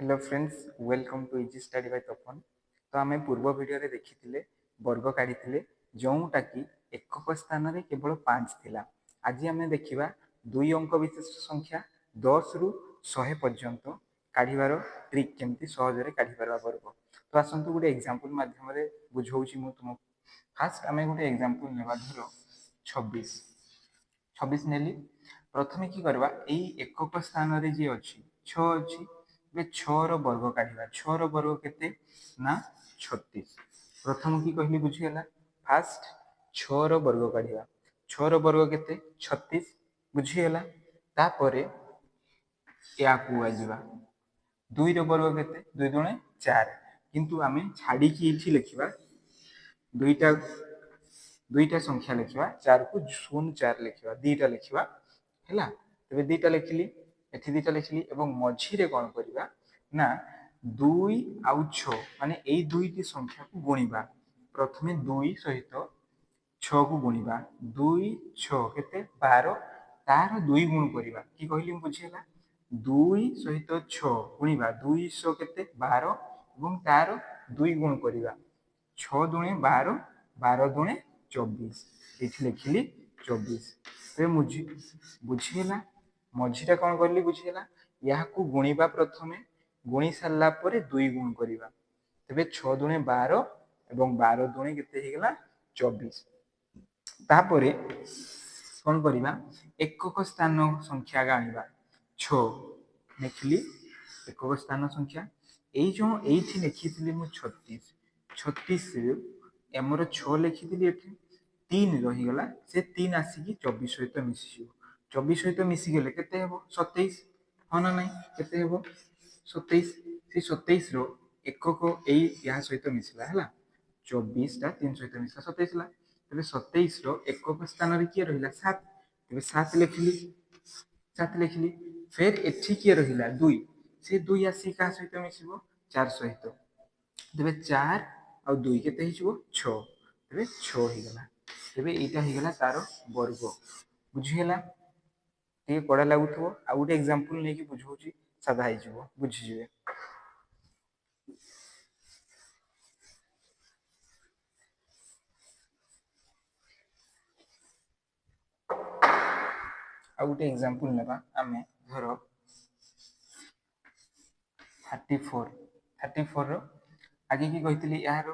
Hello friends, welcome to easy study by Tapan. तो आम पूर्व वीडियो देखी वर्ग काढ़ी जोटा कि एकक स्थान में केवल 5 थिला। आज आम देखा 2 अंक विशिष्ट संख्या 10 रु 100 पर्यंत काढ़ार ट्रिक केमती सहजरे काढ़ी पार वर्ग। तो आसतु गोटे एग्जांपल माध्यम बुझाऊँ तुमको। फास्ट आम गोटे एग्जांपल नेबा धर 26 नेली। प्रथमे कि करवा एकक स्थान रे जी अच्छी 6 अच्छी 6 वर्ग काढ़ा। 6 वर्ग केते ना 36। प्रथम कि कहली बुझीगला। फास्ट 6 वर्ग काढ़ा। 6 वर्ग केते 36 बुझीगला। तापरे या को आजिबा 2 वर्ग केते 2 दुणे 4। किंतु आमे छाड़ी कि इठी लिखिबा दुईटा संख्या लिखा 4 को 0 4 लिखा 2टा लिखा है। तेज 2टा लिखिली एठी 2टा लिखिली एवं मझीरे कौन करवा ना 2 आउ 6 माने यही दुईटी संख्या को गुणिबा। प्रथमे 2 सहित 6 को गुणिबा 2 6 केते 12 तार 2 गुण करवा कि कहली बुझीगला। 2 सहित 6 गुणिबा 2 6 केते 12 एवं तार 2 गुण करवा 6 दुणे 12 12 दुणे 24 ये लिखिली 24। बुझीगला मझीटा कौन करली बुझीगला। या गुणिबा प्रथमे गुणी सारा पर 2 गुण करवा तेरे 6 दुणे 12 एवं 12 दुणे केते हेगला 24। तापरे कौन करवा एकक स्थान संख्या आनिबा 6 लिखिली एकक स्थान संख्या यही जो ये लिखी मु 36 36 एमर 6 लिखी ये 3 रहीगला से 3 आसिक 24 सहित मिसी 24 सहित मिसीगले केते हेबो 27। हाँ ना नहीं केते हेबो 27। से 27 रो एकक या सहित मिसला है 24 टा 3 सहित मिसला 27 ला। तेरे 27 रो एकक स्थान रे किए रहिला 7। तेरे 7 लिखिली फिर एठी किए रहिला 2 से 2 आसी का सहित मिसिबो 4 सहित। तेरे 4 आ 2 केते हिजबो 6 तेरे 6 हिगला। तेरे एटा हिगला तार वर्ग बुझीगला। टे कड़ा लगुव आ गोटे एग्जांपल नहीं बुझाऊँ सादा हो बुझीजे। आ गोटे एग्जांपल नेबा आमे धर 34 रो आगे की कही यार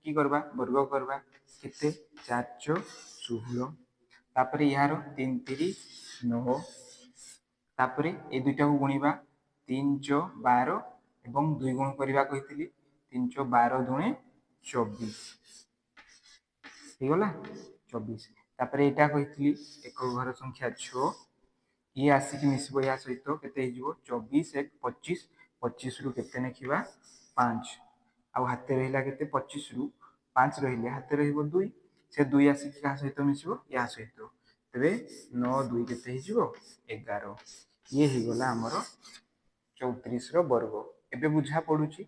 कि करबा वर्ग करबा केते 4 चौ 16 तापर यार 3 3 9 तापर ये दुईटा को गुणिबा 3 चौ 12 एवं 2 गुण करवा कही 3 चौ 12 दुणे 24 होगला 24। तापर यहाँ कही एक घर संख्या 6 ये आसिक मिसब या सहित के 24 1 25 25 रु के लिखा 5 आउ हाथ रहा के 25 रु 5 रही हाथ रो 2 से 2 आसिक क्या सहित मिसब या सहित तेरे 9 2 के 11 ये होगला आमर 34 वर्ग। एबे बुझा पड़ुची।